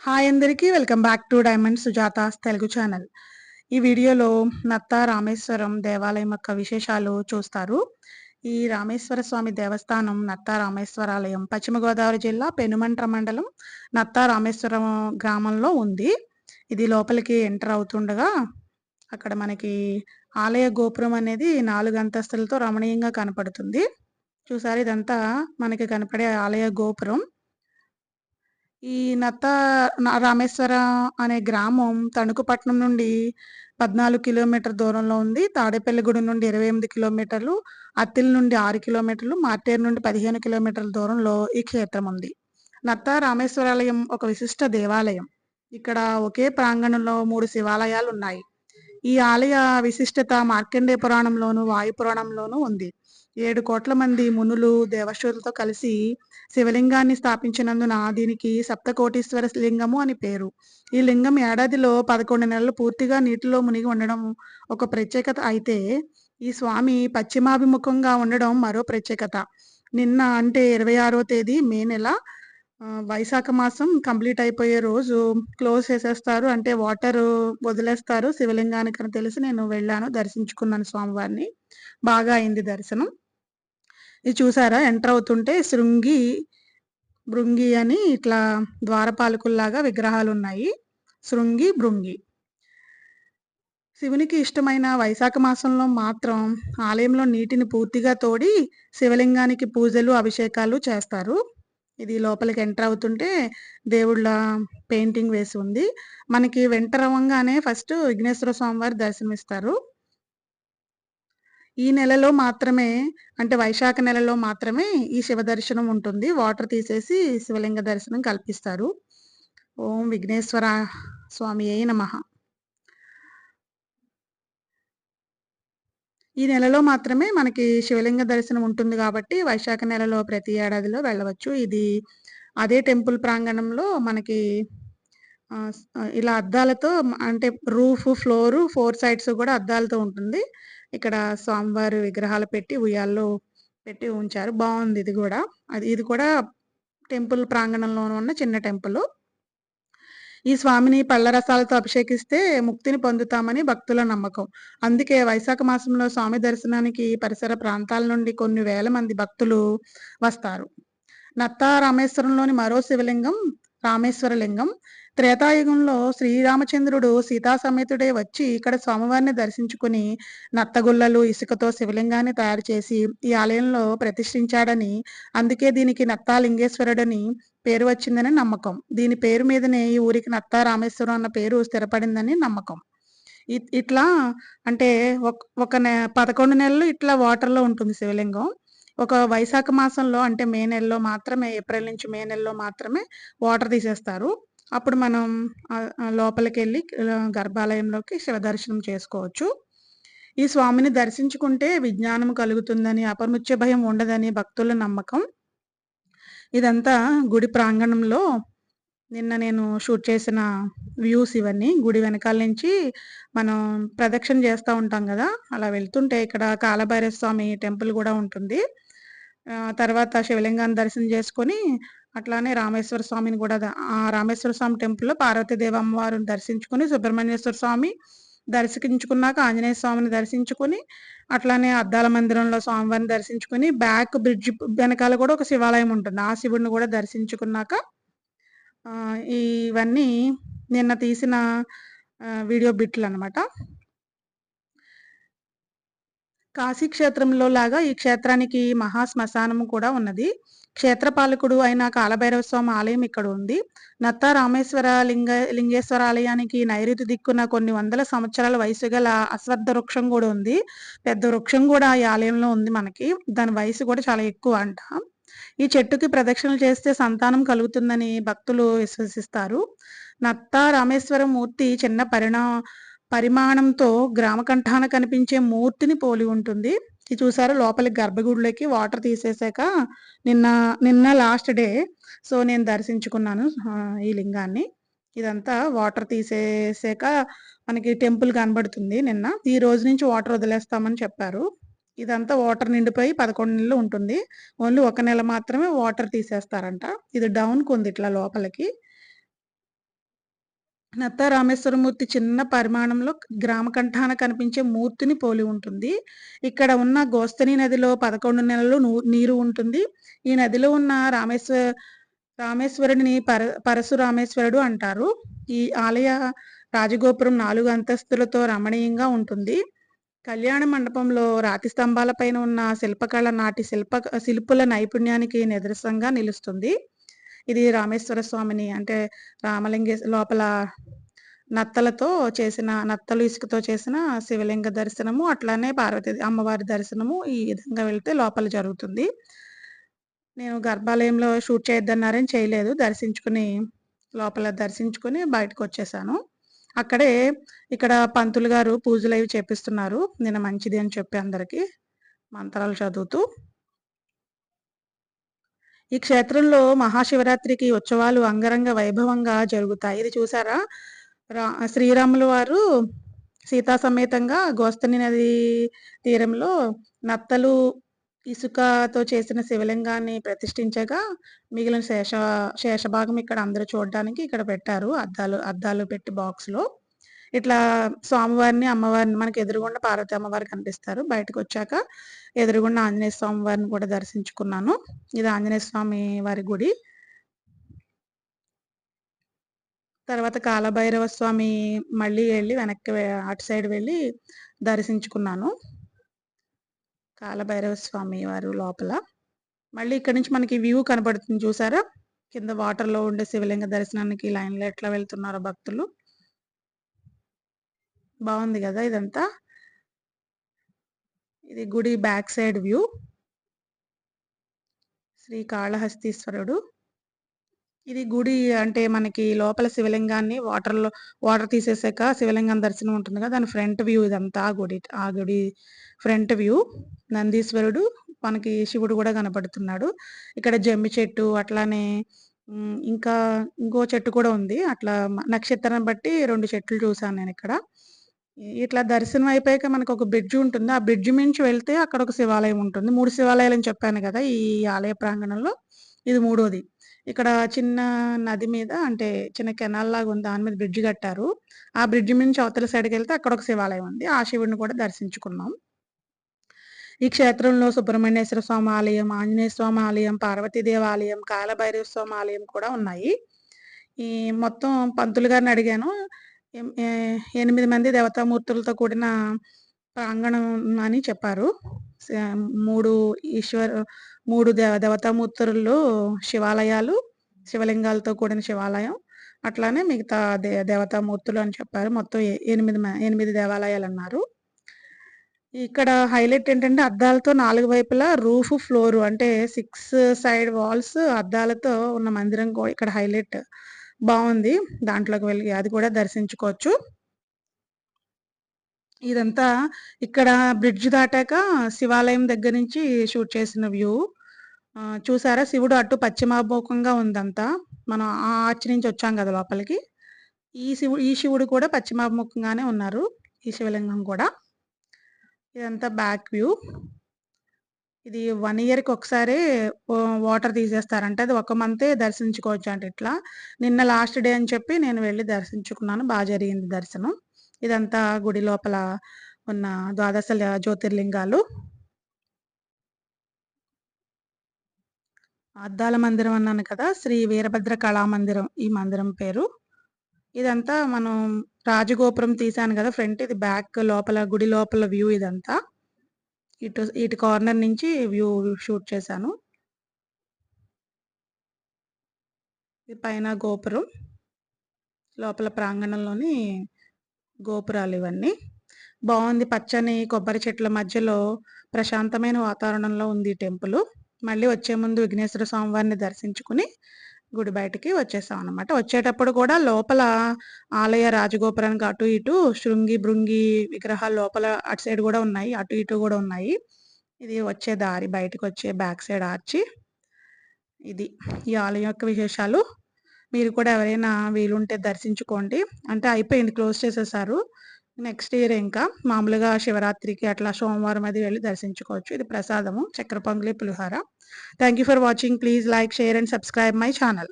Hi అందరికీ welcome back to diamond Sujata's Telugu channel. ఈ వీడియోలో నత్తా రామేశ్వరం దేవాలయం యొక్క విశేషాలు చూస్తారు. ఈ రామేశ్వర స్వామి దేవస్థానం నత్తా రామేశ్వరాలయం పశ్చిమ గోదావరి జిల్లా పెనుమంట్ర మండలం నత్తా రామేశ్వరం గ్రామంలో ఉంది. ఇది లోపలికి ఎంటర్ అవుతుండగా అక్కడ మనకి ఆలయ గోపురం అనేది 4 అంతస్తులతో రమణీయంగా కనపడుతుంది. చూసారా ఇదంతా మనకి కనపడే ఆలయ గోపురం. ఈ నత్త రామేశ్వరం అనే గ్రామం తణుకు పట్టణం నుండి 14 కిలోమీటర్ దూరంలో ఉంది. తాడేపల్లిగూడెం నుండి 28 కిలోమీటర్లు, అత్తిలి నుండి 6 కిలోమీటర్లు, మార్టేరు నుండి 15 కిలోమీటర్ల దూరంలో ఈ క్షేత్రం ఉంది. నత్త రామేశ్వరాలయం ఒక విశిష్ట దేవాలయం. ఇక్కడ ఒకే ప్రాంగణంలో 3 శివాలయాలున్నాయి. ఈ ఆలయ విశిష్టత మార్కండేయ పురాణంలోను, వాయు పురాణంలోనూ ఉంది. 7 కోట్ల మంది మునులు, దేవశూలతో కలిసి శివలింగాన్ని స్థాపించినందున దీనికి సప్తకోటీశ్వర లింగము అని పేరు. ఈ లింగం ఏడాదిలో 11 నెలలు పూర్తిగా నీటిలో మునిగి ఉండడం ఒక ప్రత్యేకత అయితే, ఈ స్వామి పశ్చిమాభిముఖంగా ఉండడం మరో ప్రత్యేకత. నిన్న అంటే 26వ తేదీ మే నెల వైశాఖ మాసం కంప్లీట్ అయిపోయే రోజు క్లోజ్ చేసేస్తారు. అంటే వాటరు వదిలేస్తారు శివలింగానికని తెలిసి నేను వెళ్ళాను. దర్శించుకున్నాను స్వామివారిని. బాగా అయింది దర్శనం. ఇది చూసారా ఎంటర్ అవుతుంటే భృంగి అని ఇట్లా ద్వారపాలకుల్లాగా విగ్రహాలున్నాయి. శృంగి, భృంగి. శివునికి ఇష్టమైన వైశాఖ మాసంలో మాత్రం ఆలయంలో నీటిని పూర్తిగా తోడి శివలింగానికి పూజలు, అభిషేకాలు చేస్తారు. ఇది లోపలికి ఎంటర్ అవుతుంటే దేవుళ్ళ పెయింటింగ్ వేసి ఉంది. మనకి ఎంటర్ అవ్వంగానే ఫస్ట్ విఘ్నేశ్వర స్వామి వారి దర్శనమిస్తారు. ఈ నెలలో మాత్రమే అంటే వైశాఖ నెలలో మాత్రమే ఈ శివ దర్శనం ఉంటుంది. వాటర్ తీసేసి శివలింగ దర్శనం కల్పిస్తారు. ఓం విఘ్నేశ్వర స్వామియే నమః. ఈ నెలలో మాత్రమే మనకి శివలింగ దర్శనం ఉంటుంది కాబట్టి వైశాఖ నెలలో ప్రతి ఏడాదిలో వెళ్ళవచ్చు. ఇది అదే టెంపుల్ ప్రాంగణంలో మనకి ఇలా అద్దాలతో అంటే రూఫ్, ఫ్లోర్ 4 సైడ్స్ కూడా అద్దాలతో ఉంటుంది. ఇక్కడ స్వామివారి విగ్రహాలు పెట్టి ఉయ్యాల్లో పెట్టి ఉంచారు. బావుంది ఇది గూడా. ఇది కూడా టెంపుల్ ప్రాంగణంలోనే ఉన్న చిన్న టెంపులు. ఈ స్వామిని పళ్ళ రసాలతో అభిషేకిస్తే ముక్తిని పొందుతామని భక్తుల నమ్మకం. అందుకే వైశాఖ మాసంలో స్వామి దర్శనానికి పరిసర ప్రాంతాల నుండి కొన్ని వేల మంది భక్తులు వస్తారు. నత్తా రామేశ్వరంలోని మరో శివలింగం రామేశ్వర లింగం. త్రేతాయుగంలో శ్రీరామచంద్రుడు సీతా సమేతుడై వచ్చి ఇక్కడ స్వామివారిని దర్శించుకుని నత్తగుల్లలు, ఇసుకతో శివలింగాన్ని తయారు చేసి ఈ ఆలయంలో ప్రతిష్ఠించాడని, అందుకే దీనికి నత్తా లింగేశ్వరుడని పేరు వచ్చిందని నమ్మకం. దీని పేరు మీదనే ఈ ఊరికి నత్తా రామేశ్వరం అన్న పేరు స్థిరపడిందని నమ్మకం. ఇట్లా అంటే ఒక 11 నెలలు ఇట్లా వాటర్‌లో ఉంటుంది శివలింగం. ఒక వైశాఖ మాసంలో అంటే మే నెలలో మాత్రమే, ఏప్రిల్ నుంచి మే నెలలో మాత్రమే వాటర్ తీసేస్తారు. అప్పుడు మనం లోపలికెళ్ళి గర్భాలయంలోకి శివ దర్శనం చేసుకోవచ్చు. ఈ స్వామిని దర్శించుకుంటే విజ్ఞానం కలుగుతుందని, అపమృత్యు భయం ఉండదని భక్తుల నమ్మకం. ఇదంతా గుడి ప్రాంగణంలో నిన్న నేను షూట్ చేసిన వ్యూస్ ఇవన్నీ. గుడి వెనకాల నుంచి మనం ప్రదక్షిణ చేస్తా ఉంటాం గదా! అలా వెళ్తుంటే ఇక్కడ కాలభైరవ స్వామి టెంపుల్ గూడా ఉంటుంది. తర్వాత శివలింగాన్ని దర్శనం చేసుకొని అట్లానే రామేశ్వర స్వామిని గూడా రామేశ్వర స్వామి టెంపుల్‌లో పార్వతీదేవి అమ్మవారిని దర్శించుకొని, సుబ్రహ్మణ్యేశ్వర స్వామి దర్శించుకున్నాక ఆంజనేయ స్వామిని దర్శించుకొని, అట్లానే అద్దాల మందిరంలో స్వామివారిని దర్శించుకొని, బ్యాక్ బ్రిడ్జ్ వెనకాల గూడా ఒక శివాలయం ఉంటుంది. ఆ శివుడిని గూడా దర్శించుకున్నాక ఇవన్నీ నిన్న తీసిన వీడియో బిట్లనమాట. కాశీ క్షేత్రంలో లాగా ఈ క్షేత్రానికి మహా శ్మశానం కూడా ఉన్నది. క్షేత్రపాలకుడు అయిన కాలభైరవ స్వామి ఆలయం ఇక్కడ ఉంది. నత్తా రామేశ్వర లింగేశ్వర ఆలయానికి నైరుతి దిక్కున కొన్ని వందల సంవత్సరాల వయసు గల అశ్వత్థ వృక్షం గూడా ఉంది. పెద్ద వృక్షం గూడా ఈ ఆలయంలో ఉంది మనకి. దాని వయసు కూడా చాలా ఎక్కువ అంట. ఈ చెట్టుకి ప్రదక్షిణలు చేస్తే సంతానం కలుగుతుందని భక్తులు విశ్వసిస్తారు. నత్తా రామేశ్వర మూర్తి చిన్న పరిమాణంతో గ్రామకంఠాన కనిపించే మూర్తిని పోలి ఉంటుంది. ఇది చూసారా లోపలికి గర్భగుడిలోకి వాటర్ తీసేసాక నిన్న లాస్ట్ డే. సో, నేను దర్శించుకున్నాను ఈ లింగాన్ని. ఇదంతా వాటర్ తీసేసాక మనకి టెంపుల్ కనబడుతుంది నిన్న. ఈ రోజు నుంచి వాటర్ వదిలేస్తామని చెప్పారు. ఇదంతా వాటర్ నిండిపోయి 11 నెలలు ఉంటుంది. ఓన్లీ ఒక నెల మాత్రమే వాటర్ తీసేస్తారంట. ఇది డౌన్‌కుంది ఇట్లా లోపలికి. నత్త రామేశ్వరమూర్తి చిన్న పరిమాణంలో గ్రామకంఠాన కనిపించే మూర్తిని పోలి ఉంటుంది. ఇక్కడ ఉన్న గోస్తని నదిలో 11 నెలలు నీరు ఉంటుంది. ఈ నదిలో ఉన్న రామేశ్వరుడిని పరశురామేశ్వరుడు అంటారు. ఈ ఆలయ రాజగోపురం 4 అంతస్తులతో రమణీయంగా ఉంటుంది. కళ్యాణ మండపంలో రాతి స్తంభాల పైన ఉన్న శిల్పకళ నాటి శిల్పుల నైపుణ్యానికి నిదర్శనంగా నిలుస్తుంది. ఇది రామేశ్వర స్వామిని అంటే లోపల నత్తలు ఇసుకతో చేసిన శివలింగ దర్శనము, అట్లానే పార్వతీ అమ్మవారి దర్శనము ఈ విధంగా వెళ్తే లోపల జరుగుతుంది. నేను గర్భాలయంలో షూట్ చేయొద్దన్నారని చేయలేదు. లోపల దర్శించుకుని బయటకొచ్చేసాను. అక్కడే ఇక్కడ పంతులు గారు పూజలవి చేపిస్తున్నారు. నిన్న మంచిది అని చెప్పి అందరికి మంత్రాలు చదువుతూ. ఈ క్షేత్రంలో మహాశివరాత్రికి ఉత్సవాలు అంగరంగ వైభవంగా జరుగుతాయి. ఇది చూసారా? శ్రీరాములు వారు సీతా సమేతంగా గోస్తని నది తీరంలో నత్తలు ఇసుకతో చేసిన శివలింగాన్ని ప్రతిష్ఠించగా మిగిలిన శేషభాగం ఇక్కడ అందరూ చూడడానికి ఇక్కడ పెట్టారు. అద్దాలు పెట్టి బాక్స్‌లో. ఇట్లా స్వామివారిని, అమ్మవారిని మనకి ఎదురుగుండా పార్వతీ అమ్మవారు కనిపిస్తారు. బయటకొచ్చాక ఎదురుగుండా ఆంజనేయ స్వామి వారిని కూడా దర్శించుకున్నాను. ఇది ఆంజనేయ స్వామి వారి గుడి. తర్వాత కాలభైరవ స్వామి మళ్ళీ వెనక్కి అటు సైడ్ వెళ్ళి దర్శించుకున్నాను. కాలభైరవ స్వామి వారు లోపల. మళ్ళీ ఇక్కడ నుంచి మనకి వ్యూ కనబడుతుంది చూసారా? కింద వాటర్‌లో ఉండే శివలింగ దర్శనానికి లైన్‌లో ఎట్లా వెళ్తున్నారో భక్తులు. బాగుంది కదా ఇదంతా. ఇది గుడి బ్యాక్ సైడ్ వ్యూ. శ్రీ కాళహస్తీశ్వరుడు. ఇది గుడి అంటే మనకి లోపల శివలింగాన్ని వాటర్ తీసేసాక శివలింగం దర్శనం ఉంటుంది కదా, దాని ఫ్రంట్ వ్యూ ఇదంతా. ఆ గుడి ఫ్రంట్ వ్యూ. నందీశ్వరుడు, మనకి శివుడు కూడా కనపడుతున్నాడు. ఇక్కడ జమ్మి చెట్టు, అట్లానే ఇంకా ఇంకో చెట్టు కూడా ఉంది. అట్లా నక్షత్రం బట్టి 2 చెట్లు చూసాను నేను ఇక్కడ. ఇట్లా దర్శనం అయిపోయాక మనకు ఒక బ్రిడ్జ్ ఉంటుంది. ఆ బ్రిడ్జ్ మించి వెళ్తే అక్కడ ఒక శివాలయం ఉంటుంది. 3 శివాలయాలని చెప్పాను కదా ఈ ఆలయ ప్రాంగణంలో. ఇది మూడోది. ఇక్కడ చిన్న నది మీద అంటే చిన్న కెనాల్ లాగా ఉంది. దాని మీద బ్రిడ్జ్ కట్టారు. ఆ బ్రిడ్జ్ మించి అవతల సైడ్కి వెళ్తే అక్కడ ఒక శివాలయం ఉంది. ఆ శివుడిని కూడా దర్శించుకున్నాం. ఈ క్షేత్రంలో సుబ్రహ్మణ్యేశ్వర స్వామి ఆలయం, ఆంజనేయ స్వామి ఆలయం, పార్వతీదేవి ఆలయం, కాలభైరవ స్వామి ఆలయం కూడా ఉన్నాయి. ఈ మొత్తం పంతులు గారిని అడిగాను. 8 మంది దేవతామూర్తులతో కూడిన ప్రాంగణం అని చెప్పారు. 3 దేవతామూర్తులు శివాలయాలు, శివలింగాలతో కూడిన శివాలయం, అట్లానే మిగతా దేవతామూర్తులు అని చెప్పారు. మొత్తం 8 దేవాలయాలు అన్నారు. ఇక్కడ హైలైట్ ఏంటంటే అద్దాలతో 4 వైపులా ఫ్లోర్ అంటే 6 సైడ్ వాల్స్ అద్దాలతో ఉన్న మందిరం కూడా ఇక్కడ హైలైట్. బాగుంది. దాంట్లోకి వెళ్ళి అది కూడా దర్శించుకోవచ్చు. ఇదంతా ఇక్కడ బ్రిడ్జ్ దాటాక శివాలయం దగ్గర నుంచి షూట్ చేసిన వ్యూ. చూసారా? శివుడు అటు పశ్చిమాభిముఖంగా ఉందంతా. మనం ఆ ఆర్చ్ నుంచి వచ్చాం కదా లోపలికి. ఈ శివుడు కూడా పశ్చిమాభిముఖంగానే ఉన్నారు. ఈ శివలింగం కూడా. ఇదంతా బ్యాక్ వ్యూ. ఇది 1 ఇయర్‌కి ఒకసారి వాటర్ తీసేస్తారంట. అది ఒక మంతే దర్శించుకోవచ్చు అంట ఇట్లా. నిన్న లాస్ట్ డే అని చెప్పి నేను వెళ్ళి దర్శించుకున్నాను. జరిగింది దర్శనం. ఇదంతా గుడి లోపల ఉన్న ద్వాదశ జ్యోతిర్లింగాలు. అద్దాల మందిరం అన్నాను కదా, శ్రీ వీరభద్ర కళామందిరం ఈ మందిరం పేరు. ఇదంతా మనం రాజగోపురం తీసాను కదా ఫ్రంట్, ఇది బ్యాక్ లోపల గుడి లోపల వ్యూ ఇదంతా. ఇటు కార్నర్ నుంచి వ్యూ షూట్ చేశాను. ఇది పైన గోపురం, లోపల ప్రాంగణంలోని గోపురాలు ఇవన్నీ. బాగుంది. పచ్చని కొబ్బరి చెట్ల మధ్యలో ప్రశాంతమైన వాతావరణంలో ఉంది టెంపుల్. మళ్ళీ వచ్చే ముందు విఘ్నేశ్వర స్వామి వారిని దర్శించుకుని గుడి బయటికి వచ్చేసాం అనమాట. వచ్చేటప్పుడు కూడా లోపల ఆలయ రాజగోపురానికి అటు ఇటు భృంగి విగ్రహాలు లోపల అటు సైడ్ కూడా ఉన్నాయి, అటు ఇటు కూడా ఉన్నాయి. ఇది వచ్చే దారి, బయటకు వచ్చే బ్యాక్ సైడ్ ఆర్చి. ఇది ఈ ఆలయం యొక్క విశేషాలు. మీరు కూడా ఎవరైనా వీలుంటే దర్శించుకోండి. అంటే అయిపోయింది, క్లోజ్ చేసేసారు. నెక్స్ట్ ఇయర్ ఇంకా మామూలుగా శివరాత్రికి అట్లా సోమవారం అది వెళ్ళి దర్శించుకోవచ్చు. ఇది ప్రసాదము, చక్కెర పొంగలి, పులిహోర. Thank you for watching. Please like, share and subscribe my channel.